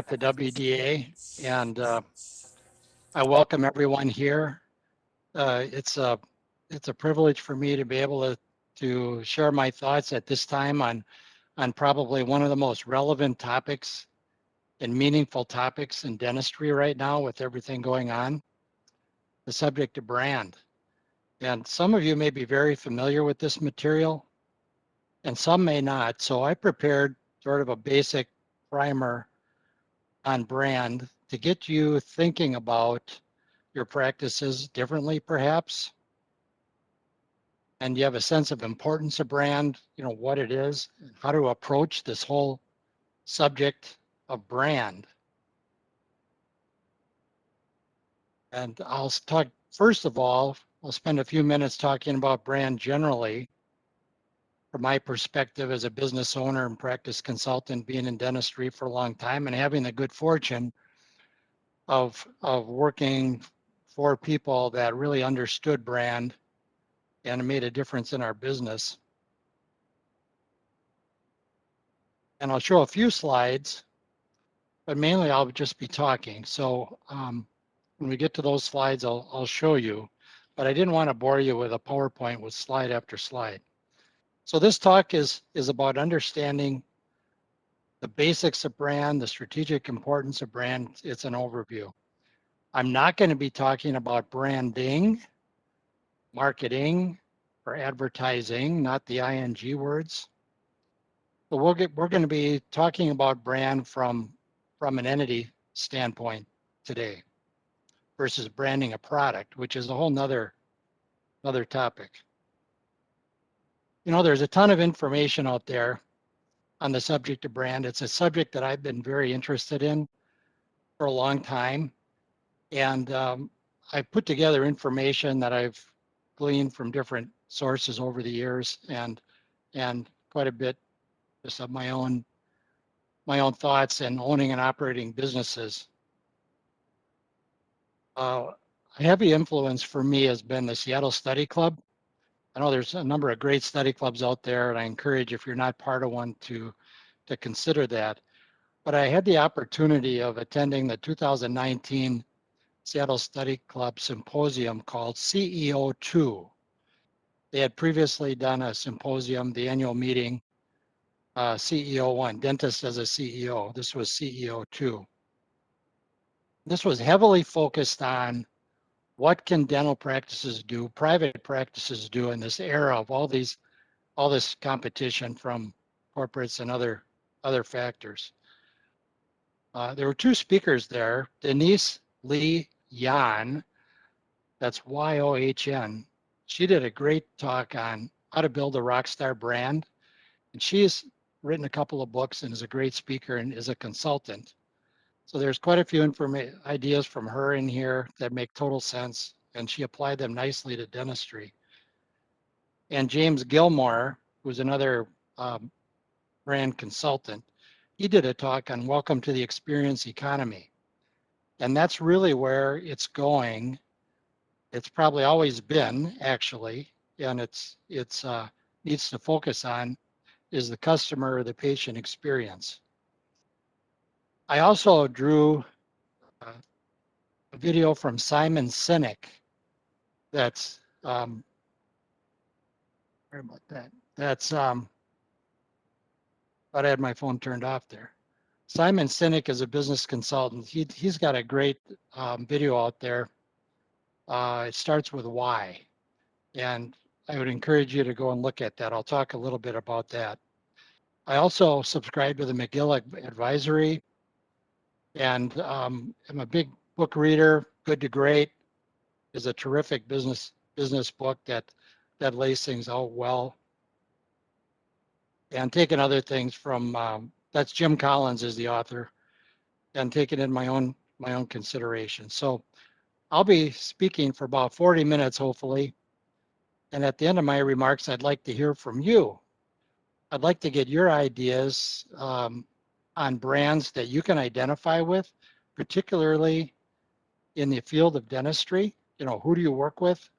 the WDA, and I welcome everyone here. It's a privilege for me to be able to share my thoughts at this time on probably one of the most relevant topics and meaningful topics in dentistry right now with everything going on, the subject of brand. And some of you may be very familiar with this material, and some may not. So I prepared sort of a basic primer on brand to get you thinking about your practices differently, perhaps. And you have a sense of importance of brand, what it is, how to approach this whole subject of brand. And I'll talk, first of all, I'll spend a few minutes talking about brand generally from my perspective as a business owner and practice consultant, being in dentistry for a long time and having the good fortune of working for people that really understood brand and made a difference in our business. And I'll show a few slides, but mainly I'll just be talking. So when we get to those slides, I'll show you, but I didn't want to bore you with a PowerPoint with slide after slide. So this talk is about understanding the basics of brand, the strategic importance of brand. It's an overview. I'm not going to be talking about branding, marketing, or advertising, not the ing words. But we're going to be talking about brand from an entity standpoint today versus branding a product, which is a whole nother topic. There's a ton of information out there on the subject of brand. It's a subject that I've been very interested in for a long time. And I put together information that I've gleaned from different sources over the years and quite a bit just of my own thoughts and owning and operating businesses. A heavy influence for me has been the Seattle Study Club. I know there's a number of great study clubs out there, and I encourage, if you're not part of one, to consider that. But I had the opportunity of attending the 2019 Seattle Study Club symposium called CEO2. They had previously done a symposium, the annual meeting, CEO1, dentist as a CEO. This was CEO2. This was heavily focused on what can dental practices do, private practices do in this era of all this competition from corporates and other factors. There were two speakers there, Denise Lee Yan, that's Yohn. She did a great talk on how to build a rock star brand. And she's written a couple of books and is a great speaker and is a consultant. So there's quite a few ideas from her in here that make total sense, and she applied them nicely to dentistry. And James Gilmore, who's another brand consultant, he did a talk on welcome to the experience economy. And that's really where it's going. It's probably always been, actually, and it's needs to focus on is the customer or the patient experience. I also drew a video from Simon Sinek that's sorry about that. That's but I had my phone turned off there. Simon Sinek is a business consultant. He's got a great video out there. It starts with why, and I would encourage you to go and look at that. I'll talk a little bit about that. I also subscribe to the McGill Advisory, and I'm a big book reader. Good to Great is a terrific business book that lays things out well. And taking other things from that's Jim Collins is the author, and taking in my own consideration. So I'll be speaking for about 40 minutes, hopefully. And at the end of my remarks, I'd like to hear from you. I'd like to get your ideas on brands that you can identify with, particularly in the field of dentistry. Who do you work with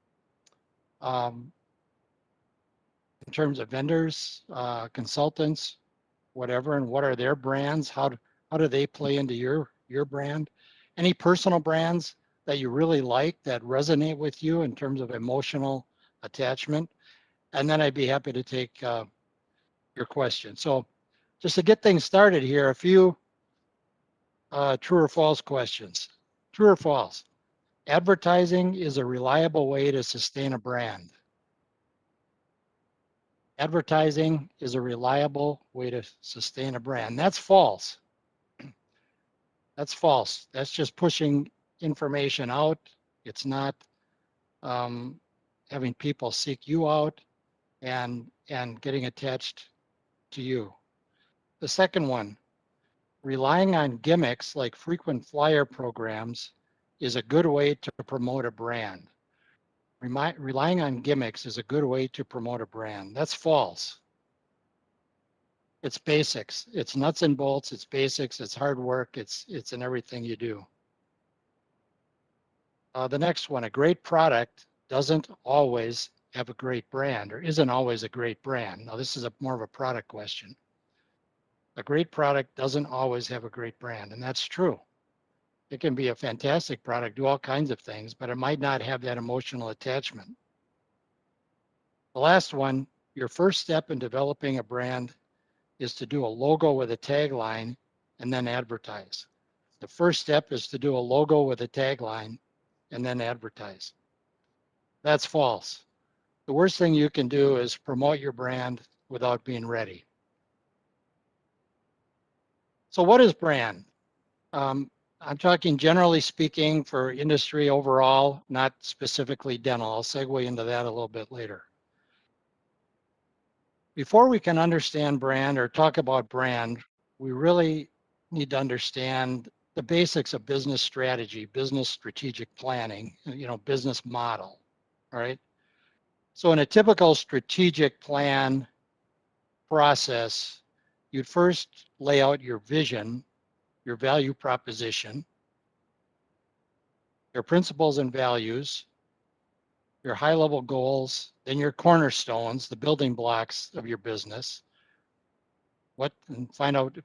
in terms of vendors, consultants, whatever, and what are their brands? How How do they play into your brand? Any personal brands that you really like that resonate with you in terms of emotional attachment? And then I'd be happy to take your question. So just to get things started here, a few true or false questions. True or false? Advertising is a reliable way to sustain a brand. Advertising is a reliable way to sustain a brand. That's false. That's false. That's just pushing information out. It's not um, having people seek you out and getting attached to you. The second one, relying on gimmicks like frequent flyer programs is a good way to promote a brand. Relying on gimmicks is a good way to promote a brand. That's false. It's basics. It's nuts and bolts. It's basics. It's hard work. It's in everything you do. The next one, a great product doesn't always have a great brand or isn't always a great brand. Now, this is more of a product question. A great product doesn't always have a great brand, and that's true. It can be a fantastic product, do all kinds of things, but it might not have that emotional attachment. The last one, your first step in developing a brand is to do a logo with a tagline and then advertise. The first step is to do a logo with a tagline and then advertise. That's false. The worst thing you can do is promote your brand without being ready. So what is brand? I'm talking generally speaking for industry overall, not specifically dental. I'll segue into that a little bit later. Before we can understand brand or talk about brand, we really need to understand the basics of business strategy, business strategic planning, business model, all right? So in a typical strategic plan process, you'd first lay out your vision, your value proposition, your principles and values, your high-level goals, then your cornerstones, the building blocks of your business,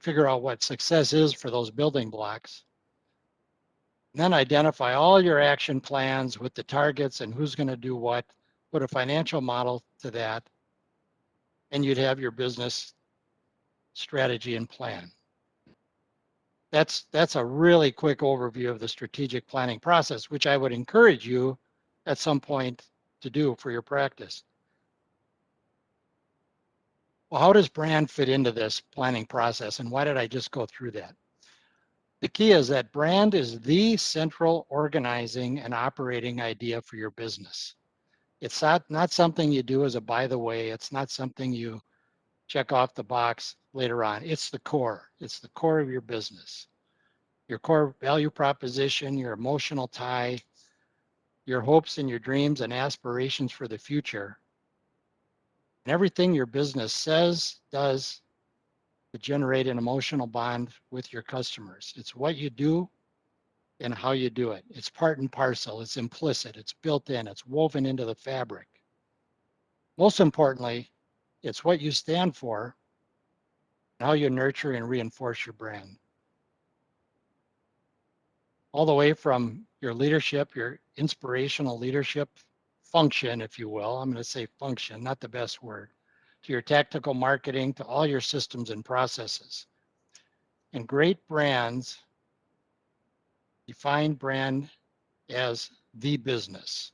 figure out what success is for those building blocks. And then identify all your action plans with the targets and who's going to do what, put a financial model to that, and you'd have your business strategy and plan. That's a really quick overview of the strategic planning process, which I would encourage you at some point to do for your practice. Well, how does brand fit into this planning process, and why did I just go through that? The key is that brand is the central organizing and operating idea for your business. It's not something you do as a by the way. It's not something you check off the box later on. It's the core. It's the core of your business. Your core value proposition, your emotional tie, your hopes and your dreams and aspirations for the future, and everything your business says, does to generate an emotional bond with your customers. It's what you do and how you do it. It's part and parcel. It's implicit. It's built in. It's woven into the fabric. Most importantly, it's what you stand for and how you nurture and reinforce your brand. All the way from your leadership, your inspirational leadership function, if you will. I'm going to say function, not the best word, to your tactical marketing, to all your systems and processes. And great brands define brand as the business.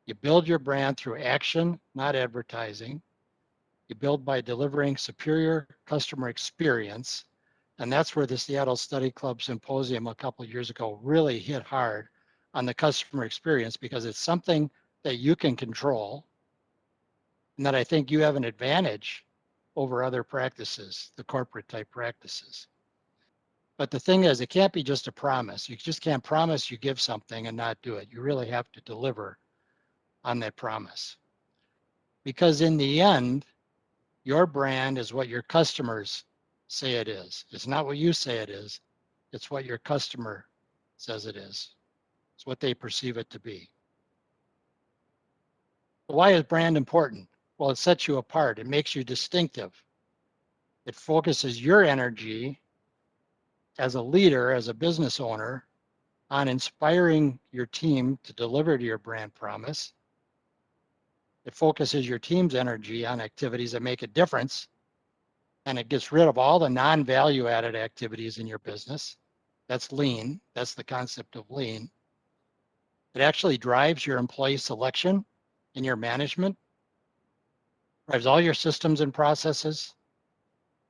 You build your brand through action, not advertising. You build by delivering superior customer experience. And that's where the Seattle Study Club Symposium a couple of years ago really hit hard on the customer experience, because it's something that you can control and that I think you have an advantage over other practices, the corporate type practices. But the thing is, it can't be just a promise. You just can't promise you give something and not do it. You really have to deliver on that promise. Because in the end, your brand is what your customers say it is. It's not what you say it is. It's what your customer says it is. It's what they perceive it to be. Why is brand important? Well, it sets you apart. It makes you distinctive. It focuses your energy as a leader, as a business owner, on inspiring your team to deliver to your brand promise. It focuses your team's energy on activities that make a difference, and it gets rid of all the non-value added activities in your business. That's lean. That's the concept of lean. It actually drives your employee selection and your management, drives all your systems and processes.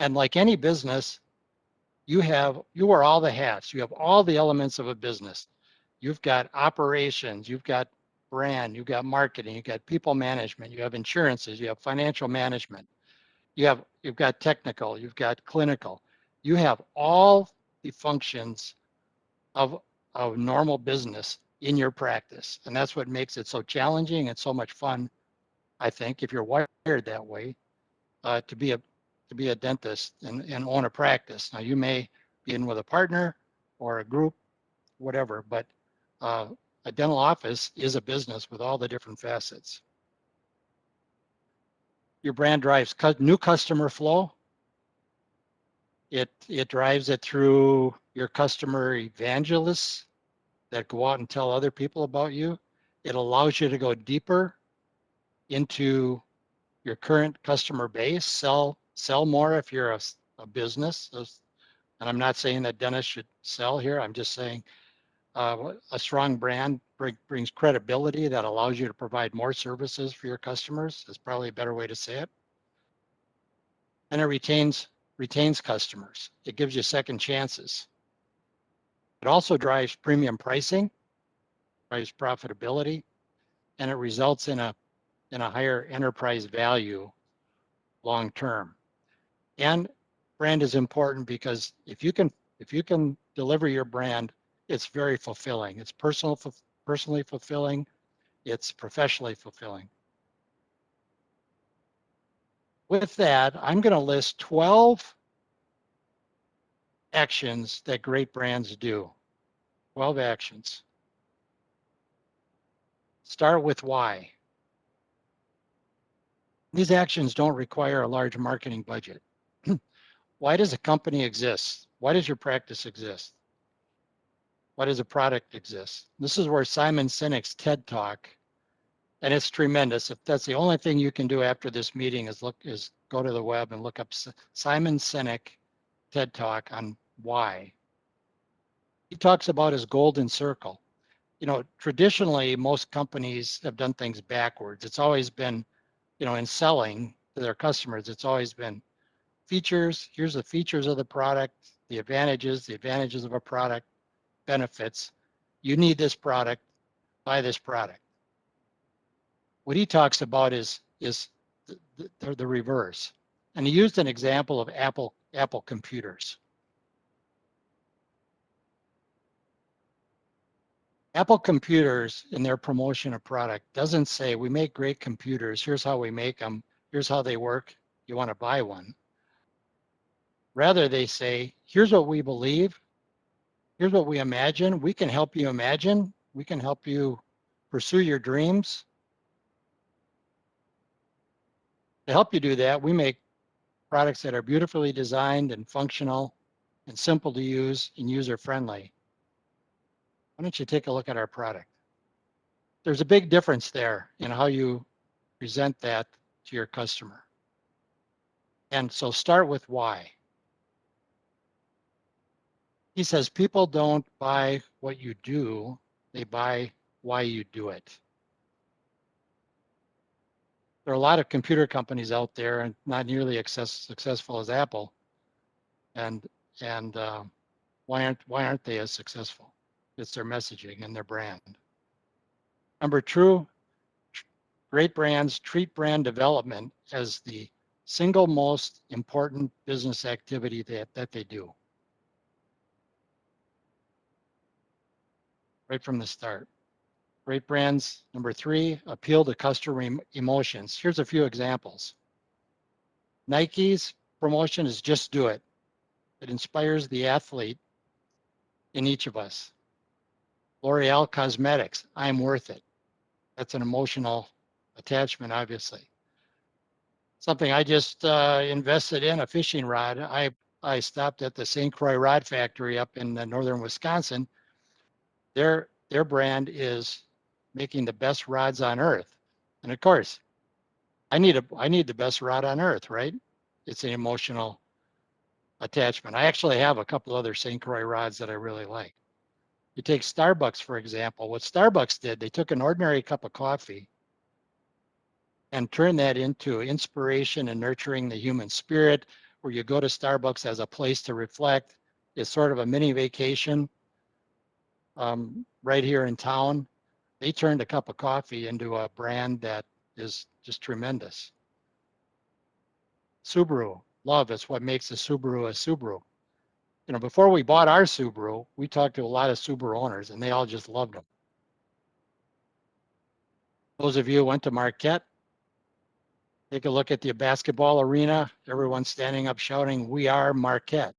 And like any business, you wear all the hats. You have all the elements of a business. You've got operations, you've got brand, you've got marketing, you've got people management, you have insurances, you have financial management, you've got technical, you've got clinical. You have all the functions of normal business in your practice. And that's what makes it so challenging and so much fun, I think, if you're wired that way, to be a dentist and own a practice. Now you may be in with a partner or a group, whatever, but a dental office is a business with all the different facets. Your brand drives new customer flow. It drives it through your customer evangelists that go out and tell other people about you. It allows you to go deeper into your current customer base, sell more if you're a business. And I'm not saying that dentists should sell here. I'm just saying a strong brand brings credibility that allows you to provide more services for your customers. Is probably a better way to say it. And it retains customers. It gives you second chances. It also drives premium pricing, drives profitability, and it results in a higher enterprise value long term. And brand is important because if you can deliver your brand, it's very fulfilling. It's personally fulfilling. It's professionally fulfilling. With that, I'm going to list 12 actions that great brands do. 12 actions. Start with why. These actions don't require a large marketing budget. Why does a company exist? Why does your practice exist? Why does a product exist? This is where Simon Sinek's TED Talk, and it's tremendous. If that's the only thing you can do after this meeting is go to the web and look up Simon Sinek TED Talk on why. He talks about his golden circle. Traditionally, most companies have done things backwards. It's always been, in selling to their customers, it's always been features. Here's the features of the product, the advantages of a product, benefits. You need this product, buy this product. What he talks about is the reverse. And he used an example of Apple computers. Apple computers, in their promotion of product, doesn't say we make great computers. Here's how we make them. Here's how they work. You want to buy one. Rather, they say, here's what we believe. Here's what we imagine. We can help you imagine. We can help you pursue your dreams. To help you do that, we make products that are beautifully designed and functional and simple to use and user-friendly. Why don't you take a look at our product? There's a big difference there in how you present that to your customer. And so start with why. He says people don't buy what you do, they buy why you do it. There are a lot of computer companies out there and not nearly successful as Apple. And why aren't they as successful? It's their messaging and their brand. Number two, great brands treat brand development as the single most important business activity that they do. Right from the start. Great brands, number three, appeal to customer emotions. Here's a few examples. Nike's promotion is just do it. It inspires the athlete in each of us. L'Oreal Cosmetics, I'm worth it. That's an emotional attachment, obviously. Something I just invested in, a fishing rod. I stopped at the St. Croix Rod Factory up in northern Wisconsin. Their brand is making the best rods on earth. And of course, I need the best rod on earth, right? It's an emotional attachment. I actually have a couple other St. Croix rods that I really like. You take Starbucks, for example. What Starbucks did, they took an ordinary cup of coffee and turned that into inspiration and nurturing the human spirit, where you go to Starbucks as a place to reflect. It's sort of a mini vacation right here in town. They turned a cup of coffee into a brand that is just tremendous. Subaru, love is what makes a Subaru a Subaru. You know, before we bought our Subaru, we talked to a lot of Subaru owners and they all just loved them. Those of you who went to Marquette, take a look at the basketball arena. Everyone's standing up shouting, "We are Marquette."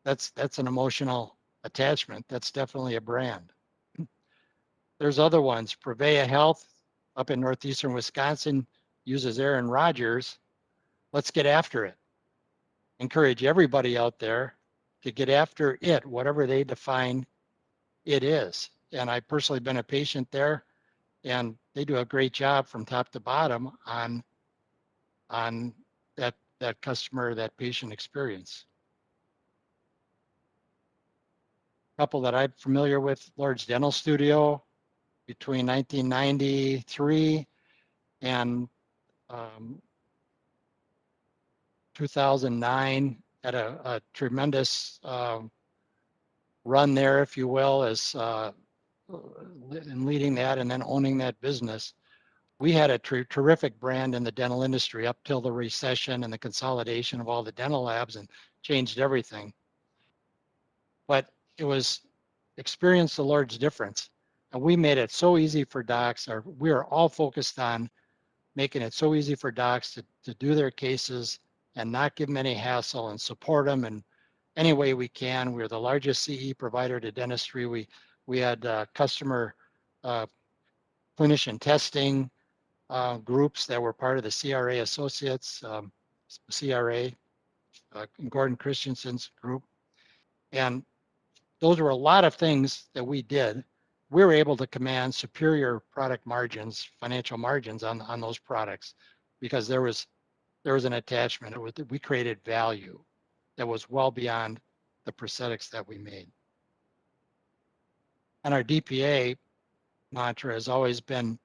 That's an emotional attachment. That's definitely a brand. There's other ones. Prevea Health up in northeastern Wisconsin uses Aaron Rodgers. Let's get after it. Encourage everybody out there to get after it, whatever they define it is. And I've personally been a patient there, and they do a great job from top to bottom on that customer, that patient experience. A couple that I'm familiar with, Lord's Dental Studio, between 1993 and 2009, had a tremendous run there, if you will, as in leading that and then owning that business. We had a terrific brand in the dental industry up till the recession and the consolidation of all the dental labs and changed everything. But it was experience the Lord's difference. And we made it so easy for docs, or we are all focused on making it so easy for docs to do their cases and not give them any hassle and support them in any way we can. We're the largest CE provider to dentistry. We had customer clinician testing groups that were part of the CRA Associates, CRA, Gordon Christensen's group. And those were a lot of things that we did. We were able to command superior product margins, financial margins on those products because there was an attachment. We created value that was well beyond the prosthetics that we made. And our DPA mantra has always been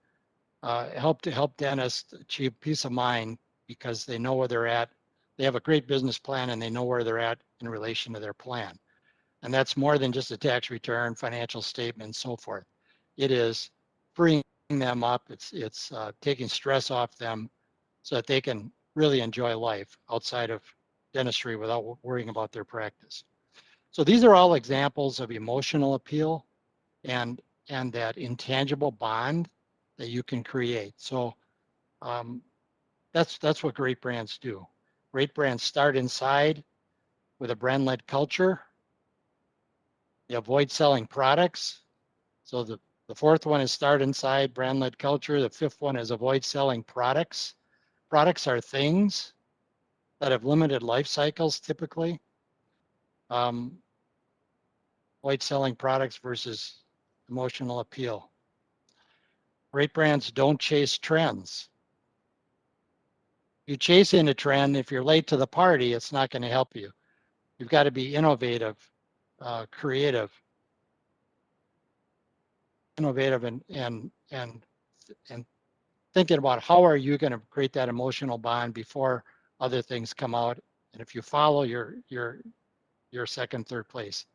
help dentists achieve peace of mind because they know where they're at. They have a great business plan and they know where they're at in relation to their plan. And that's more than just a tax return, financial statement, and so forth. It is freeing them up. It's taking stress off them so that they can really enjoy life outside of dentistry without worrying about their practice. So these are all examples of emotional appeal and that intangible bond that you can create. So that's what great brands do. Great brands start inside with a brand-led culture. They avoid selling products. So the fourth one is start inside, brand-led culture. The fifth one is avoid selling products. Products are things that have limited life cycles typically. Avoid selling products versus emotional appeal. Great brands don't chase trends. You chase in a trend, if you're late to the party, it's not going to help you. You've got to be innovative, creative, and thinking about how are you going to create that emotional bond before other things come out. And if you follow, you're second, third place.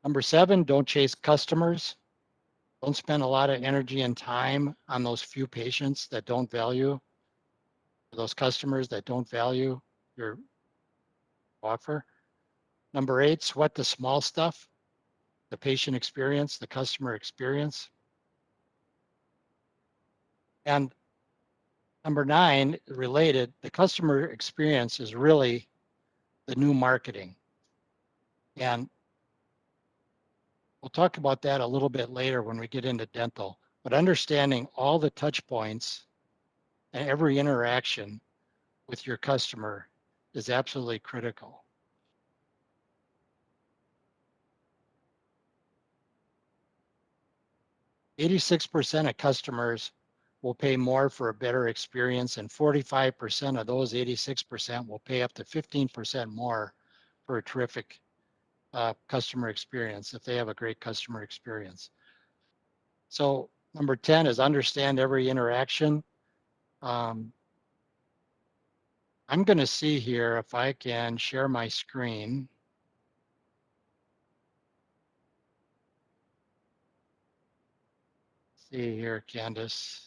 Number 7, don't chase customers. Don't spend a lot of energy and time on those few patients that don't value, those customers that don't value your offer. Number 8, sweat the small stuff, the patient experience, the customer experience. And number 9, related, the customer experience is really the new marketing. And we'll talk about that a little bit later when we get into dental, but understanding all the touch points and every interaction with your customer is absolutely critical. "86% of customers will pay more for a better experience, and 45% of those 86% will pay up to 15% more for a terrific customer experience if they have a great customer experience." So number 10 is understand every interaction. Um, I'm going to see here if I can share my screen. See here, Candace.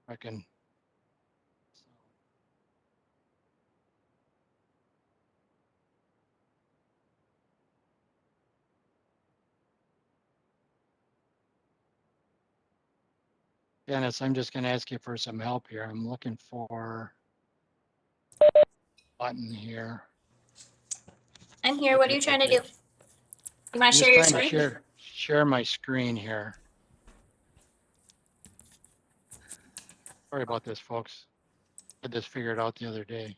I can. Candace, I'm just going to ask you for some help here. I'm looking for a button here. I'm here. What are you trying to do? You want I'm to just share your trying to screen? share my screen here. Sorry about this, folks. I just figured it out the other day.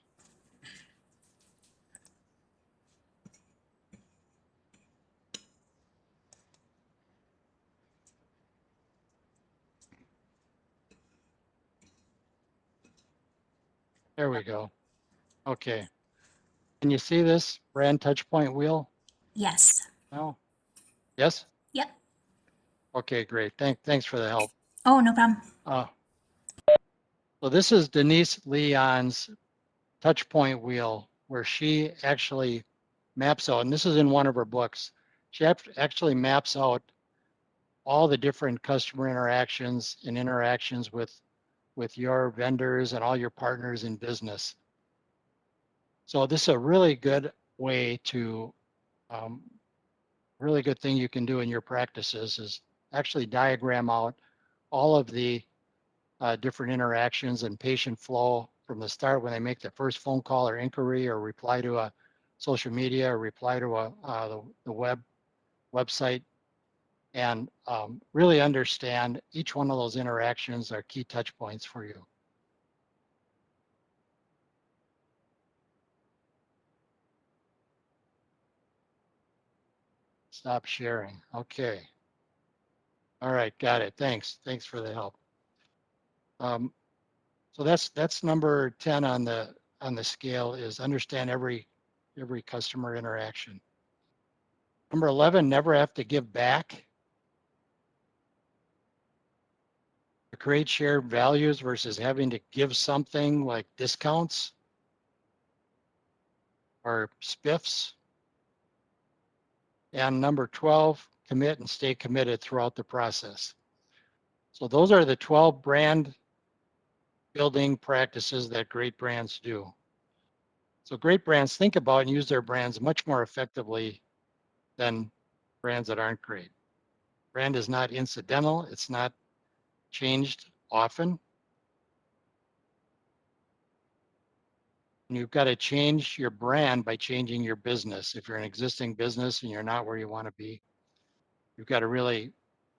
There we go. Okay. Can you see this brand touch point wheel? Yes. No? Yes? Yep. Okay, great. Thanks for the help. Oh, no problem. So this is Denise Leon's touch point wheel where she actually maps out, and this is in one of her books. She actually maps out all the different customer interactions and interactions with your vendors and all your partners in business. So this is a really good way to, really good thing you can do in your practices is actually diagram out all of the different interactions and patient flow from the start when they make the first phone call or inquiry or reply to a social media or reply to the website, and really understand each one of those interactions are key touch points for you. Stop sharing. Okay. All right, got it. Thanks for the help. So that's number 10 on the scale, is understand every customer interaction. Number 11, never have to give back. To create shared values versus having to give something like discounts or spiffs. And number 12, commit and stay committed throughout the process. So those are the 12 brand building practices that great brands do. So great brands think about and use their brands much more effectively than brands that aren't great. Brand is not incidental. It's not changed often. And you've got to change your brand by changing your business. If you're an existing business and you're not where you want to be, you've got to really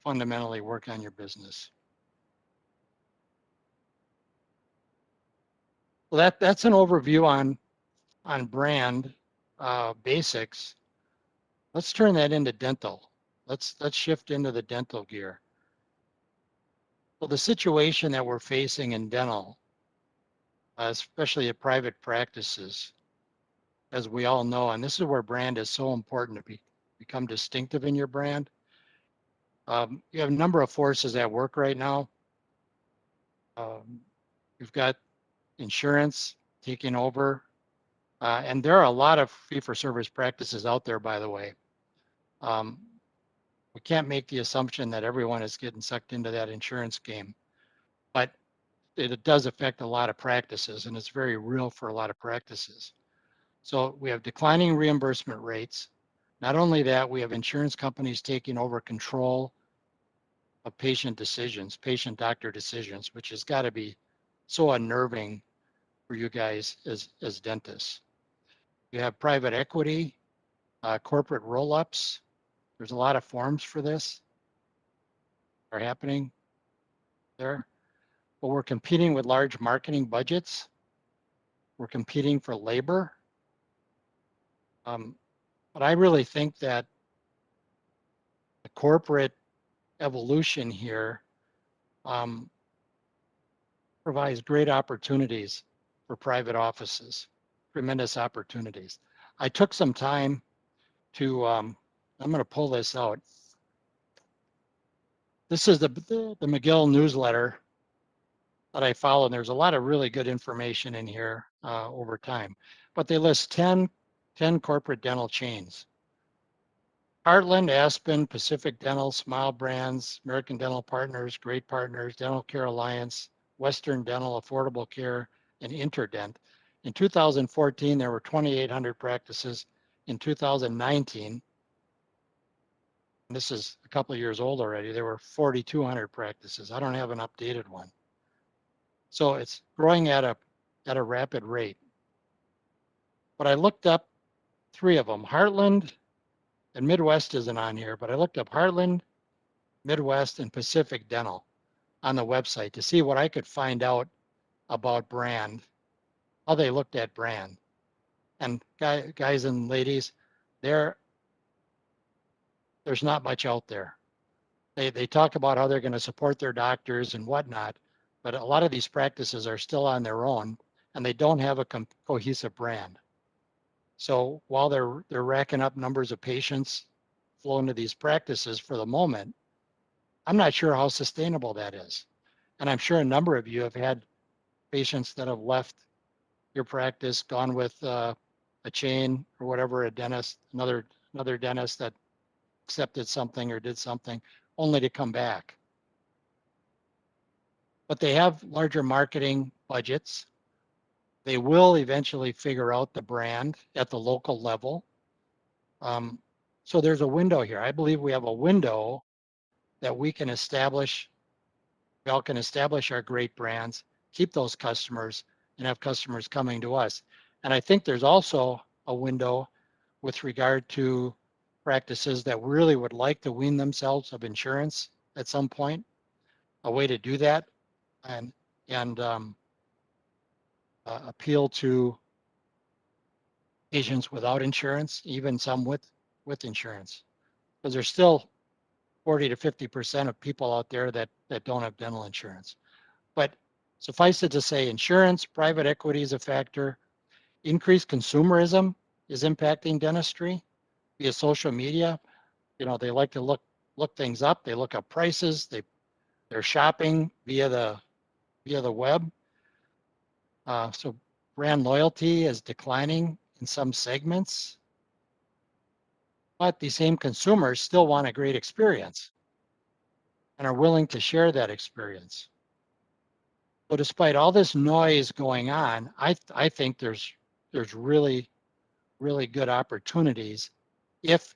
fundamentally work on your business. Well, that's an overview on brand basics. Let's turn that into dental. Let's shift into the dental gear. Well, the situation that we're facing in dental, especially at private practices, as we all know, and this is where brand is so important to become distinctive in your brand. You have a number of forces at work right now. You've got insurance taking over, and there are a lot of fee-for-service practices out there, by the way. We can't make the assumption that everyone is getting sucked into that insurance game, but it does affect a lot of practices, and it's very real for a lot of practices. So we have declining reimbursement rates. Not only that, we have insurance companies taking over control of patient decisions, patient doctor decisions, which has got to be so unnerving for you guys as dentists. You have private equity corporate roll-ups. There's a lot of forms for this are happening there. But we're competing with large marketing budgets. We're competing for labor. But I really think that the corporate evolution here provides great opportunities for private offices, tremendous opportunities. I took some time to, I'm going to pull this out. This is the McGill newsletter that I follow, and there's a lot of really good information in here over time. But they list 10 corporate dental chains. Heartland, Aspen, Pacific Dental, Smile Brands, American Dental Partners, Great Partners, Dental Care Alliance, Western Dental, Affordable Care, and Interdent. In 2014, there were 2,800 practices. In 2019, and this is a couple of years old already, there were 4,200 practices. I don't have an updated one. So it's growing at a rapid rate. But I looked up 3 of them, Heartland, and Midwest isn't on here, but I looked up Heartland, Midwest, and Pacific Dental on the website to see what I could find out about brand, how they looked at brand. And guys and ladies, there's not much out there. They talk about how they're going to support their doctors and whatnot, but a lot of these practices are still on their own and they don't have a cohesive brand. So while they're racking up numbers of patients flowing to these practices for the moment, I'm not sure how sustainable that is. And I'm sure a number of you have had patients that have left your practice, gone with a chain or whatever, a dentist, another dentist that accepted something or did something, only to come back. But they have larger marketing budgets. They will eventually figure out the brand at the local level. So there's a window here. I believe we have a window that we can establish. We all can establish our great brands, keep those customers, and have customers coming to us. And I think there's also a window with regard to practices that really would like to wean themselves of insurance at some point, a way to do that and appeal to patients without insurance, even some with insurance, because there's still 40 to 50% of people out there that don't have dental insurance. But suffice it to say, insurance, private equity is a factor. Increased consumerism is impacting dentistry via social media. You know, they like to look things up. They look up prices. They're shopping via the web. So brand loyalty is declining in some segments, but these same consumers still want a great experience and are willing to share that experience. So despite all this noise going on, I think there's really good opportunities if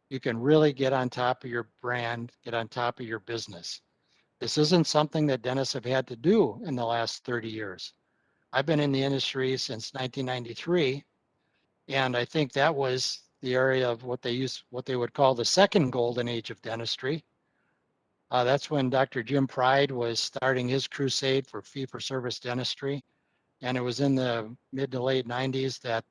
you can really get on top of your brand, get on top of your business. This isn't something that dentists have had to do in the last 30 years. I've been in the industry since 1993, and I think that was the area of what they would call the second golden age of dentistry. That's when Dr. Jim Pride was starting his crusade for fee-for-service dentistry, and it was in the mid to late 90s that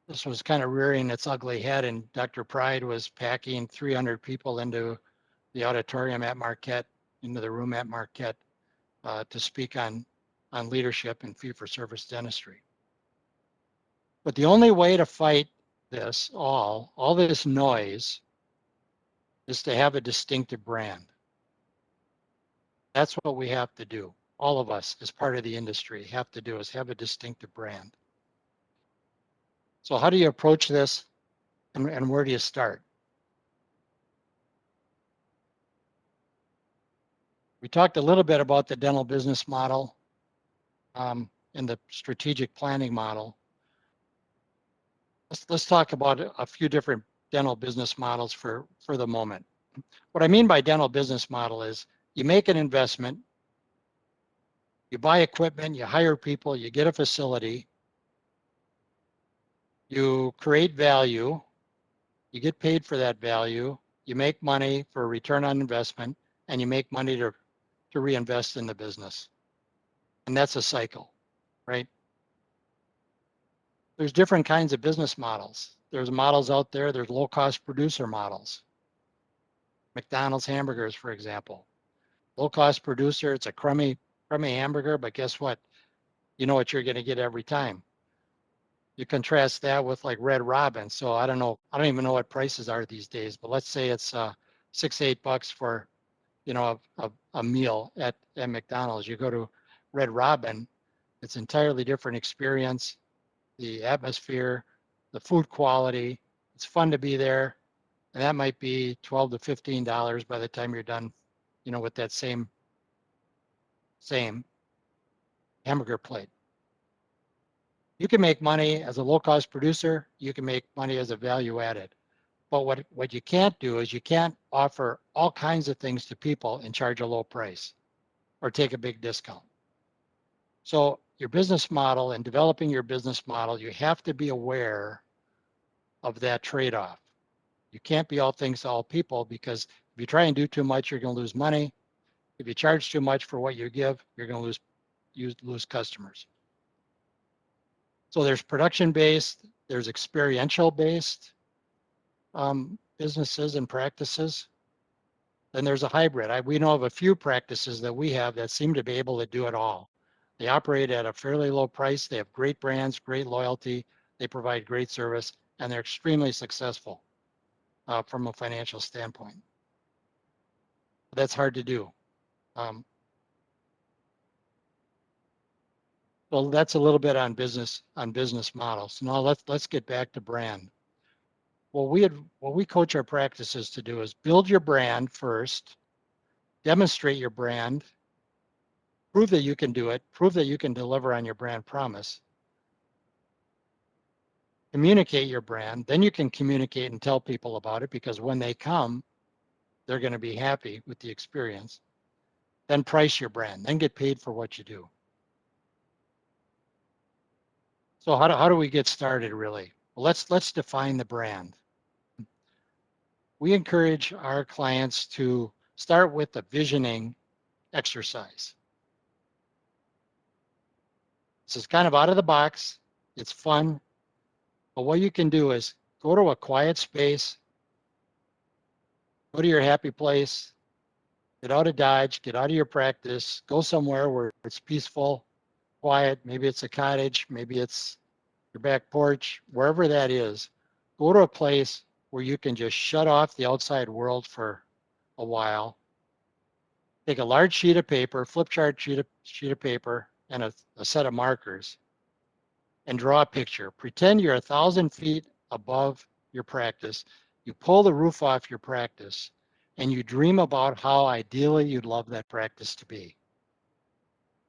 this was kind of rearing its ugly head, and Dr. Pride was packing 300 people into the auditorium at Marquette, into the room at Marquette, to speak on leadership and fee-for-service dentistry. But the only way to fight this all this noise is to have a distinctive brand. That's what we have to do. All of us as part of the industry have to do is have a distinctive brand. So how do you approach this and where do you start? We talked a little bit about the dental business model and the strategic planning model. Let's talk about a few different dental business models for the moment. What I mean by dental business model is you make an investment, you buy equipment, you hire people, you get a facility, You create value, you get paid for that value, you make money for a return on investment, and you make money to reinvest in the business. And that's a cycle, right? There's different kinds of business models. There's models out there, there's low-cost producer models. McDonald's hamburgers, for example. Low-cost producer, it's a crummy hamburger, but guess what? You know what you're going to get every time. You contrast that with like Red Robin. So I don't know, I don't even know what prices are these days, but let's say it's $6-8 for, you know, a meal at McDonald's. You go to Red Robin, it's entirely different experience, the atmosphere, the food quality. It's fun to be there. And that might be $12 to $15 by the time you're done, you know, with that same hamburger plate. You can make money as a low-cost producer. You can make money as a value added. But what you can't do is you can't offer all kinds of things to people and charge a low price or take a big discount. So your business model and developing your business model, you have to be aware of that trade-off. You can't be all things to all people, because if you try and do too much, you're going to lose money. If you charge too much for what you give, you're going to lose customers. So there's production-based, there's experiential-based businesses and practices. Then there's a hybrid. We know of a few practices that we have that seem to be able to do it all. They operate at a fairly low price. They have great brands, great loyalty. They provide great service, and they're extremely successful from a financial standpoint. That's hard to do. Well, that's a little bit on business models. Now let's get back to brand. What we coach our practices to do is build your brand first, demonstrate your brand, prove that you can do it, prove that you can deliver on your brand promise, communicate your brand, then you can communicate and tell people about it, because when they come, they're going to be happy with the experience. Then price your brand, then get paid for what you do. So how do we get started really? Well, let's define the brand. We encourage our clients to start with the visioning exercise. This is kind of out of the box. It's fun. But what you can do is go to a quiet space, go to your happy place, get out of Dodge, get out of your practice, go somewhere where it's peaceful, quiet. Maybe it's a cottage, maybe it's your back porch, wherever that is. Go to a place where you can just shut off the outside world for a while. Take a large sheet of paper, flip chart sheet of paper, and a set of markers, and draw a picture. Pretend you're 1,000 feet above your practice. You pull the roof off your practice, and you dream about how ideally you'd love that practice to be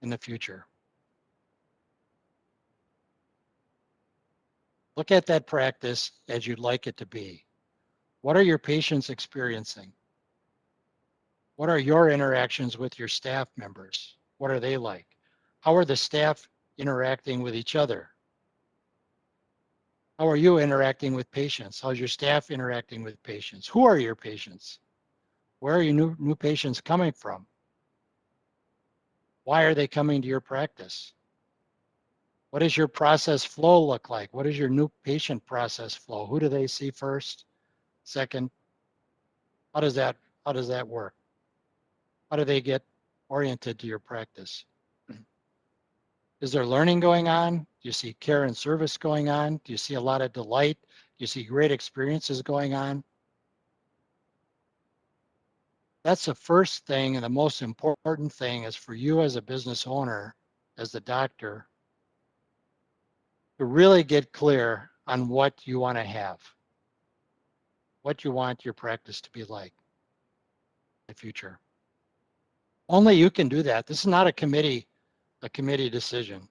in the future. Look at that practice as you'd like it to be. What are your patients experiencing? What are your interactions with your staff members? What are they like? How are the staff interacting with each other? How are you interacting with patients? How's your staff interacting with patients? Who are your patients? Where are your new patients coming from? Why are they coming to your practice? What does your process flow look like? What is your new patient process flow? Who do they see first, second? How does that work? How do they get oriented to your practice? Is there learning going on? Do you see care and service going on? Do you see a lot of delight? Do you see great experiences going on? That's the first thing, and the most important thing is for you as a business owner, as the doctor, to really get clear on what you want to have, what you want your practice to be like in the future. Only you can do that. This is not a committee decision.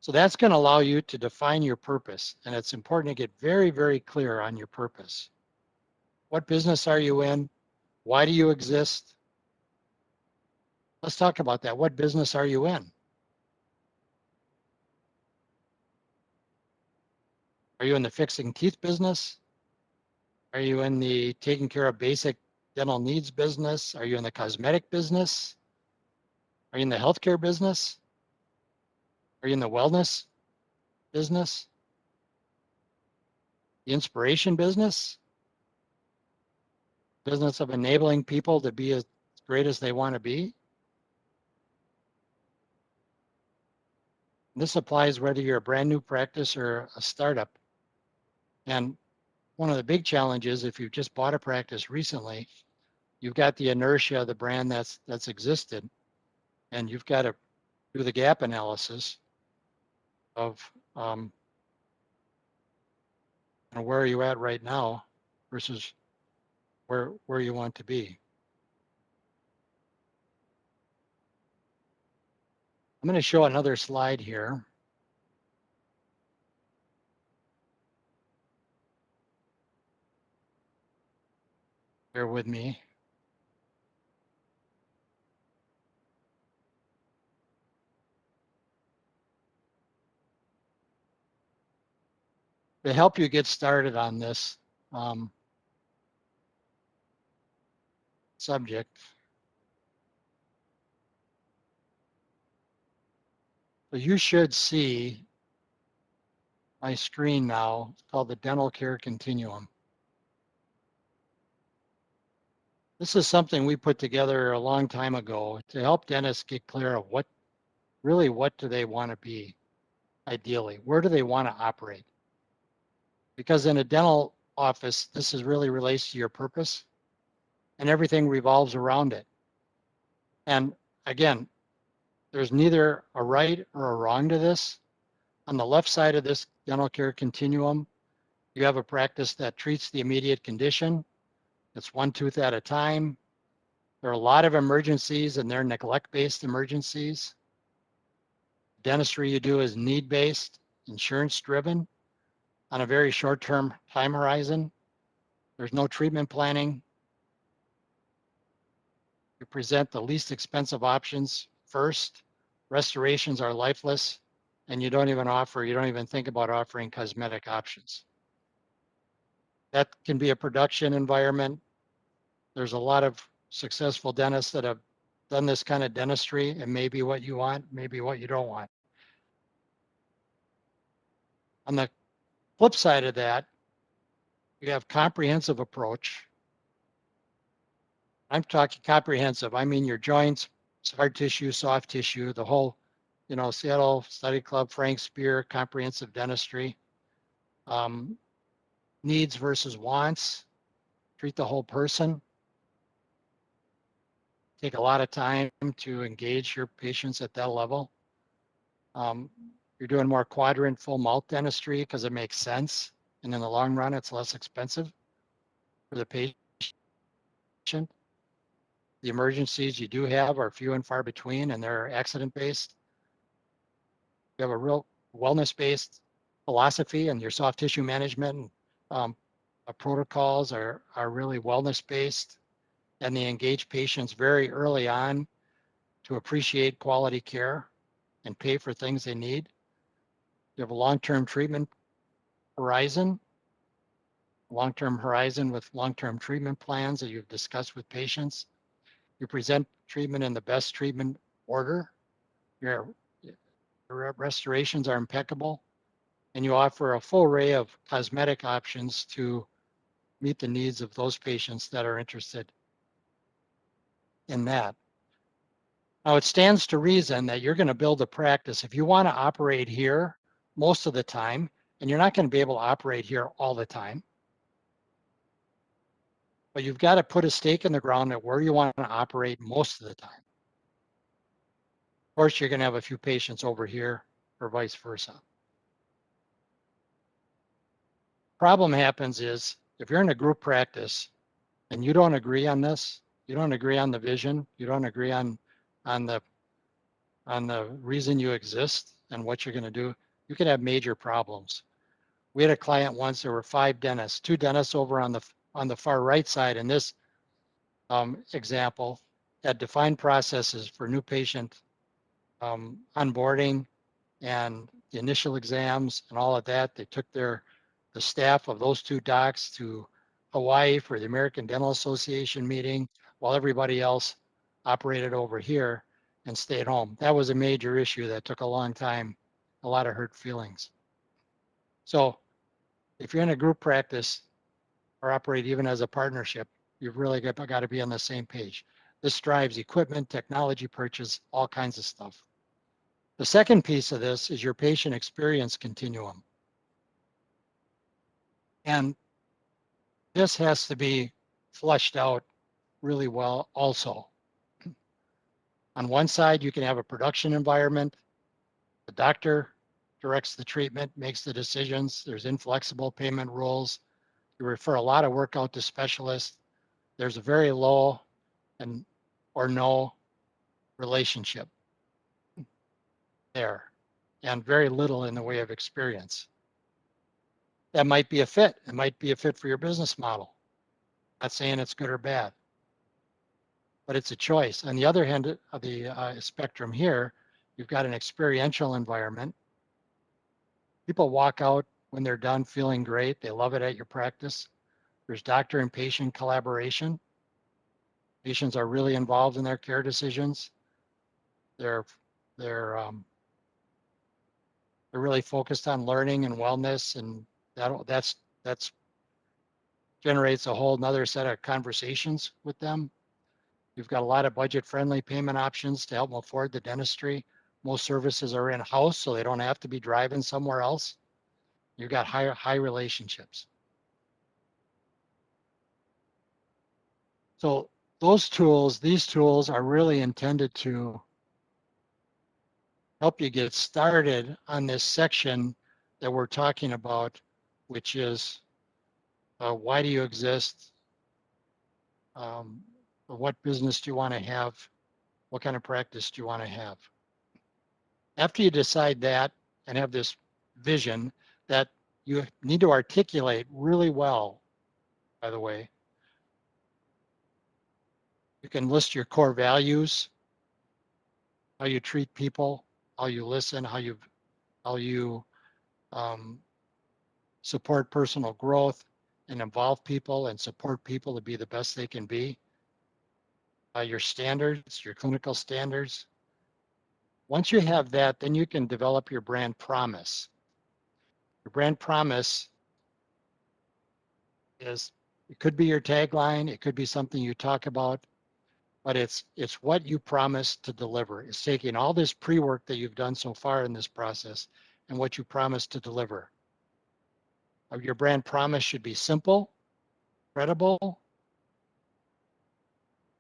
So that's going to allow you to define your purpose. And it's important to get very, very clear on your purpose. What business are you in? Why do you exist? Let's talk about that. What business are you in? Are you in the fixing teeth business? Are you in the taking care of basic dental needs business? Are you in the cosmetic business? Are you in the healthcare business? Are you in the wellness business? The inspiration business? Business of enabling people to be as great as they want to be? This applies whether you're a brand new practice or a startup. And one of the big challenges, if you've just bought a practice recently, you've got the inertia of the brand that's existed, and you've got to do the gap analysis of where are you at right now versus where you want to be. I'm going to show another slide here. Bear with me. To help you get started on this subject, so you should see my screen now. It's called the Dental Care Continuum. This is something we put together a long time ago to help dentists get clear of what do they want to be ideally? Where do they want to operate? Because in a dental office, this is really relates to your purpose and everything revolves around it. And again, there's neither a right or a wrong to this. On the left side of this dental care continuum, you have a practice that treats the immediate condition. It's one tooth at a time. There are a lot of emergencies and they're neglect-based emergencies. Dentistry you do is need-based, insurance-driven on a very short-term time horizon. There's no treatment planning. You present the least expensive options first. Restorations are lifeless, and you don't even think about offering cosmetic options. That can be a production environment. There's a lot of successful dentists that have done this kind of dentistry, and maybe what you want, maybe what you don't want. On the flip side of that, you have comprehensive approach. I'm talking comprehensive. I mean your joints, hard tissue, soft tissue, the whole, Seattle Study Club, Frank Spear, comprehensive dentistry. Needs versus wants, treat the whole person. Take a lot of time to engage your patients at that level. You're doing more quadrant full mouth dentistry because it makes sense. And in the long run, it's less expensive for the patient. The emergencies you do have are few and far between, and they're accident-based. You have a real wellness-based philosophy, and your soft tissue management protocols are really wellness-based, and they engage patients very early on to appreciate quality care and pay for things they need. You have a long-term treatment horizon, with long-term treatment plans that you've discussed with patients. You present treatment in the best treatment order. Your restorations are impeccable, and you offer a full array of cosmetic options to meet the needs of those patients that are interested in that. Now, it stands to reason that you're going to build a practice. If you want to operate here most of the time, and you're not going to be able to operate here all the time, but you've got to put a stake in the ground at where you want to operate most of the time. Of course, you're going to have a few patients over here or vice versa. Problem happens is if you're in a group practice and you don't agree on this, you don't agree on the vision, you don't agree on the reason you exist and what you're going to do, you can have major problems. We had a client once, there were 5 dentists, 2 dentists over on the far right side in this example had defined processes for new patient onboarding and the initial exams and all of that. They took their the staff of those two docs to Hawaii for the American Dental Association meeting while everybody else operated over here and stayed home. That was a major issue that took a long time, a lot of hurt feelings. So if you're in a group practice or operate even as a partnership, you've really got to be on the same page. This drives equipment, technology purchase, all kinds of stuff. The second piece of this is your patient experience continuum. And this has to be fleshed out really well also. On one side, you can have a production environment. The doctor directs the treatment, makes the decisions. There's inflexible payment rules. You refer a lot of work out to specialists. There's a very low and or no relationship there and very little in the way of experience. That might be a fit. It might be a fit for your business model. Not saying it's good or bad, but it's a choice. On the other hand of the spectrum here, you've got an experiential environment. People walk out when they're done feeling great. They love it at your practice. There's doctor and patient collaboration. Patients are really involved in their care decisions. They're they're um, they're really focused on learning and wellness, and that's generates a whole nother set of conversations with them. You've got a lot of budget-friendly payment options to help them afford the dentistry. Most services are in-house, so they don't have to be driving somewhere else. You've got high relationships. So these tools are really intended to help you get started on this section that we're talking about, which is why do you exist? What business do you want to have? What kind of practice do you want to have? After you decide that and have this vision that you need to articulate really well, by the way, you can list your core values, how you treat people, how you listen, how you support personal growth and involve people and support people to be the best they can be. Your standards, your clinical standards. Once you have that, then you can develop your brand promise. Your brand promise is, it could be your tagline, it could be something you talk about, but it's what you promise to deliver. It's taking all this pre-work that you've done so far in this process and what you promise to deliver. Your brand promise should be simple, credible,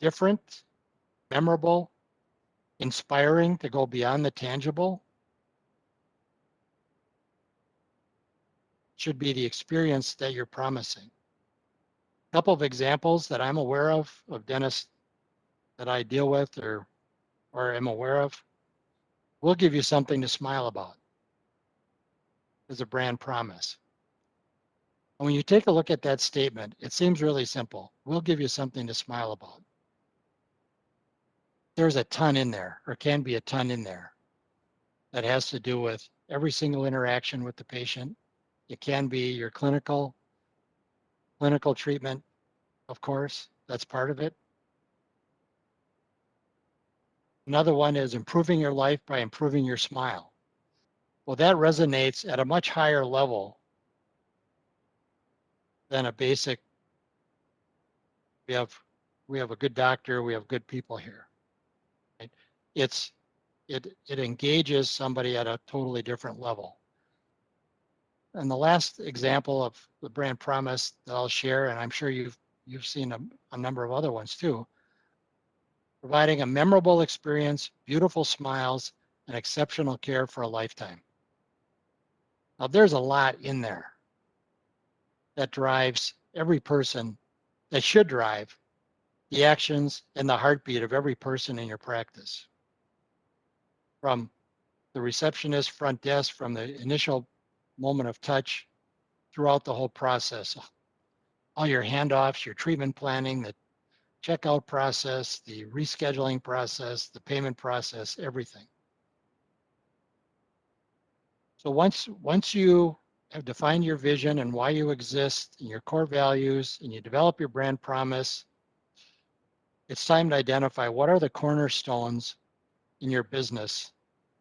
different, memorable, inspiring to go beyond the tangible. Should be the experience that you're promising. A couple of examples that I'm aware of dentists that I deal with or am aware of. We'll give you something to smile about as a brand promise. And when you take a look at that statement, it seems really simple. We'll give you something to smile about. There's a ton in there, or can be a ton in there, that has to do with every single interaction with the patient. It can be your clinical treatment, of course, that's part of it. Another one is improving your life by improving your smile. Well, that resonates at a much higher level than a basic, we have a good doctor, we have good people here. Right? It engages somebody at a totally different level. And the last example of the brand promise that I'll share, and I'm sure you've seen a number of other ones too, providing a memorable experience, beautiful smiles, and exceptional care for a lifetime. Now there's a lot in there that drives every person, that should drive the actions and the heartbeat of every person in your practice. From the receptionist, front desk, from the initial moment of touch throughout the whole process. All your handoffs, your treatment planning, the checkout process, the rescheduling process, the payment process, everything. So once you have defined your vision and why you exist and your core values, and you develop your brand promise, it's time to identify what are the cornerstones in your business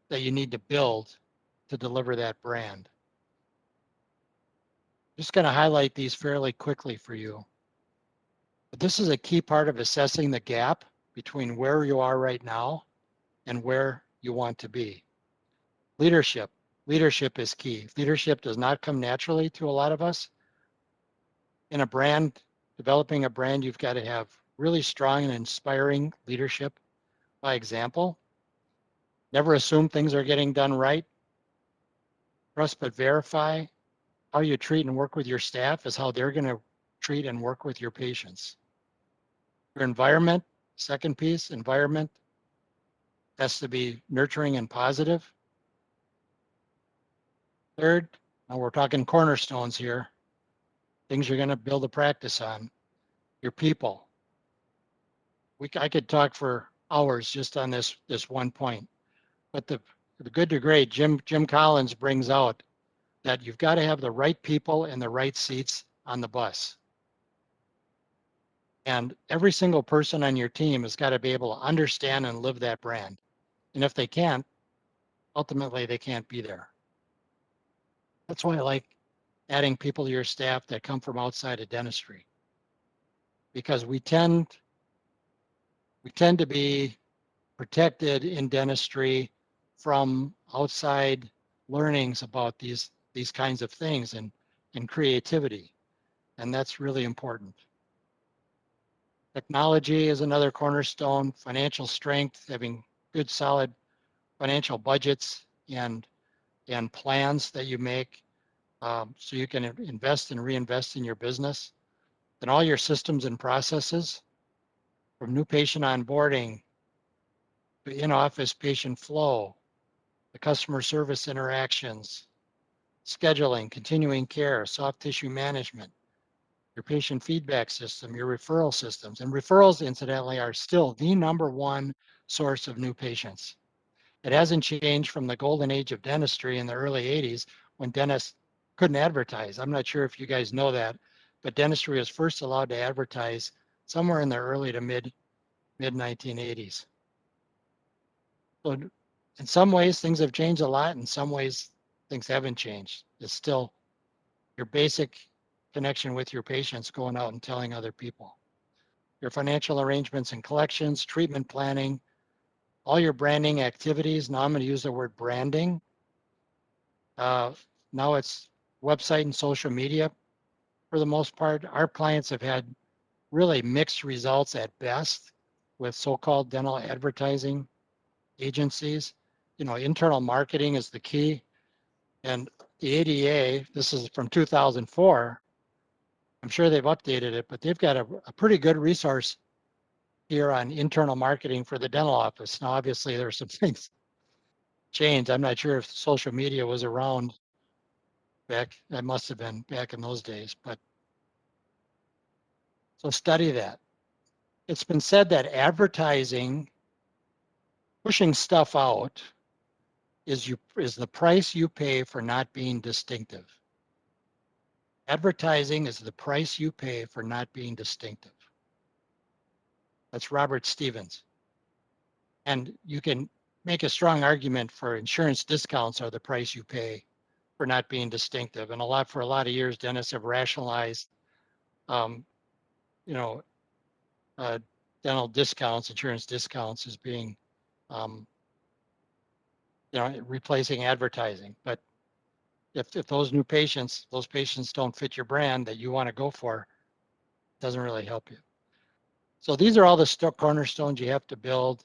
that you need to build to deliver that brand. Just going to highlight these fairly quickly for you. But this is a key part of assessing the gap between where you are right now and where you want to be. Leadership. Leadership is key. Leadership does not come naturally to a lot of us. In a brand, developing a brand, you've got to have really strong and inspiring leadership by example. Never assume things are getting done right. Trust but verify. How you treat and work with your staff is how they're going to treat and work with your patients. Your environment, second piece, environment has to be nurturing and positive. Third, now we're talking cornerstones here, things you're going to build a practice on. Your people. I could talk for hours just on this one point, but the good to great, Jim Collins brings out that you've got to have the right people in the right seats on the bus. And every single person on your team has got to be able to understand and live that brand. And if they can't, ultimately they can't be there. That's why I like adding people to your staff that come from outside of dentistry, because we tend to be protected in dentistry from outside learnings about these kinds of things and creativity. And that's really important. Technology is another cornerstone, financial strength, having good solid financial budgets and plans that you make, so you can invest and reinvest in your business. And all your systems and processes, from new patient onboarding to in-office patient flow, the customer service interactions, scheduling, continuing care, soft tissue management, your patient feedback system, your referral systems. And referrals, incidentally, are still the number one source of new patients. It hasn't changed from the golden age of dentistry in the early 80s when dentists couldn't advertise. I'm not sure if you guys know that, but dentistry was first allowed to advertise somewhere in the early to mid 1980s. So in some ways, things have changed a lot. In some ways, things haven't changed. It's still your basic connection with your patients, going out and telling other people. Your financial arrangements and collections, treatment planning, all your branding activities. Now I'm going to use the word branding. Now it's website and social media for the most part. Our clients have had really mixed results at best with so-called dental advertising agencies. Internal marketing is the key. And the ADA, this is from 2004. I'm sure they've updated it, but they've got a pretty good resource here on internal marketing for the dental office. Now, obviously, there's some things changed. I'm not sure if social media was around back. That must have been back in those days, but so study that. It's been said that advertising, pushing stuff out, is the price you pay for not being distinctive. Advertising is the price you pay for not being distinctive. That's Robert Stevens. And you can make a strong argument for insurance discounts are the price you pay for not being distinctive. And for a lot of years, dentists have rationalized, um, you know, dental discounts, insurance discounts as being, um, replacing advertising. But if those patients don't fit your brand that you want to go for, it doesn't really help you. So these are all the cornerstones you have to build.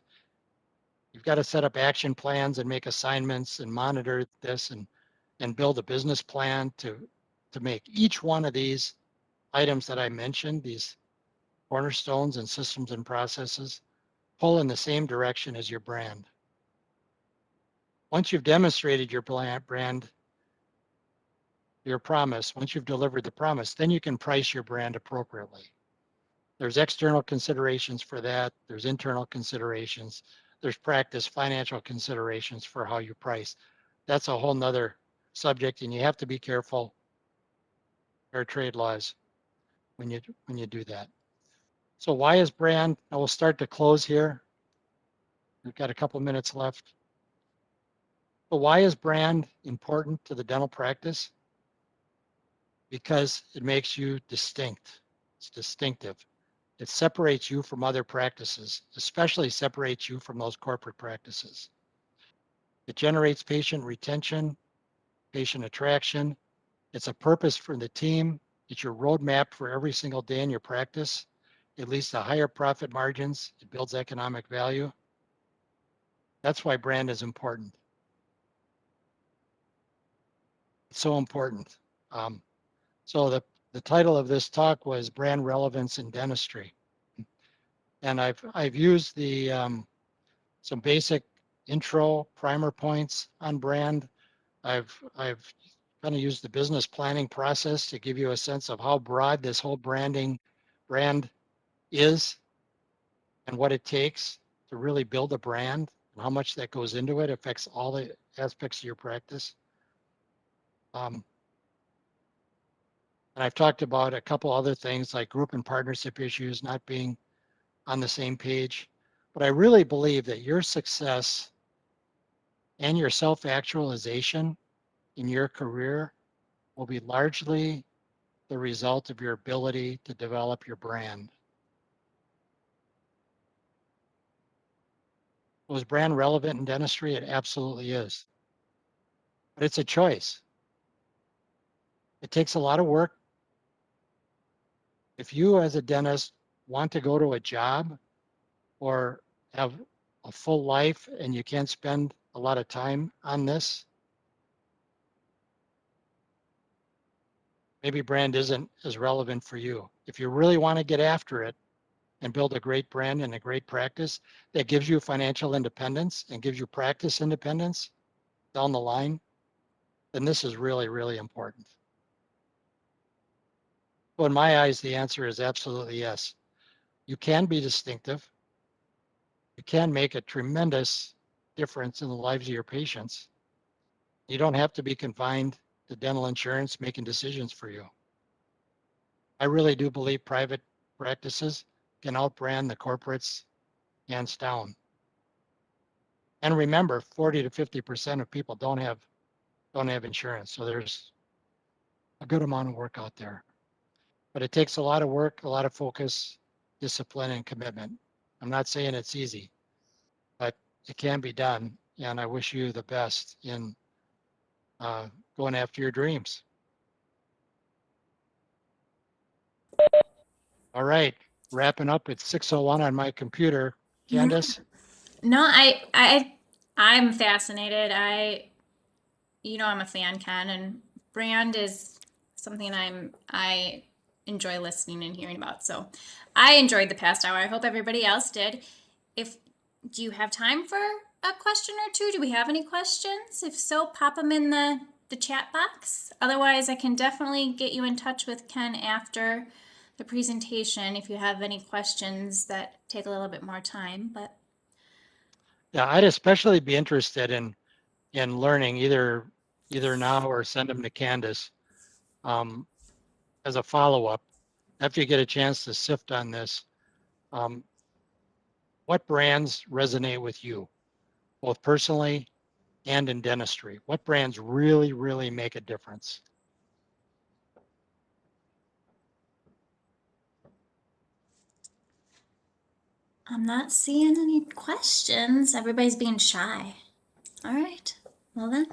You've got to set up action plans and make assignments and monitor this and build a business plan to make each one of these items that I mentioned, these cornerstones and systems and processes, pull in the same direction as your brand. Once you've demonstrated your brand, your promise, once you've delivered the promise, then you can price your brand appropriately. There's external considerations for that. There's internal considerations. There's practice financial considerations for how you price. That's a whole nother subject, and you have to be careful fair trade laws when you do that. So why is brand? I will start to close here. We've got a couple minutes left. But why is brand important to the dental practice? Because it makes you distinct. It's distinctive. It separates you from other practices, especially separates you from those corporate practices. It generates patient retention, patient attraction. It's a purpose for the team. It's your roadmap for every single day in your practice. It leads to higher profit margins. It builds economic value. That's why brand is important. It's so important. So the title of this talk was Brand Relevance in Dentistry. And I've used the some basic intro primer points on brand. I've kind of used the business planning process to give you a sense of how broad this whole brand is and what it takes to really build a brand and how much that goes into it affects all the aspects of your practice. And I've talked about a couple other things like group and partnership issues not being on the same page. But I really believe that your success and your self-actualization in your career will be largely the result of your ability to develop your brand. Was brand relevant in dentistry? It absolutely is. But it's a choice. It takes a lot of work. If you as a dentist want to go to a job or have a full life and you can't spend a lot of time on this, maybe brand isn't as relevant for you. If you really want to get after it and build a great brand and a great practice that gives you financial independence and gives you practice independence down the line, then this is really, really important. So in my eyes, the answer is absolutely yes. You can be distinctive. You can make a tremendous difference in the lives of your patients. You don't have to be confined to dental insurance making decisions for you. I really do believe private practices can outbrand the corporates hands down. And remember, 40 to 50% of people don't have insurance. So there's a good amount of work out there. But it takes a lot of work, a lot of focus, discipline, and commitment. I'm not saying it's easy, but it can be done. And I wish you the best in going after your dreams. All right, wrapping up at 6:01 on my computer. Candace? No, I'm fascinated. I'm a fan, Ken, and brand is something I enjoy listening and hearing about. So I enjoyed the past hour. I hope everybody else did. If Do you have time for a question or two? Do we have any questions? If so, pop them in the chat box. Otherwise, I can definitely get you in touch with Ken after the presentation if you have any questions that take a little bit more time. But Yeah, I'd especially be interested in learning either now or send them to Candace as a follow-up after you get a chance to sift on this. What brands resonate with you, both personally and in dentistry? What brands really, really make a difference? I'm not seeing any questions. Everybody's being shy. All right. Well then,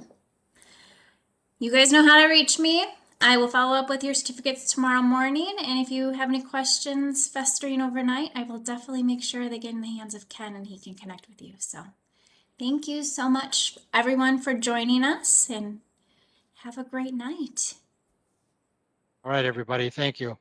you guys know how to reach me. I will follow up with your certificates tomorrow morning. And if you have any questions festering overnight, I will definitely make sure they get in the hands of Ken and he can connect with you. So thank you so much, everyone, for joining us and have a great night. All right, everybody. Thank you.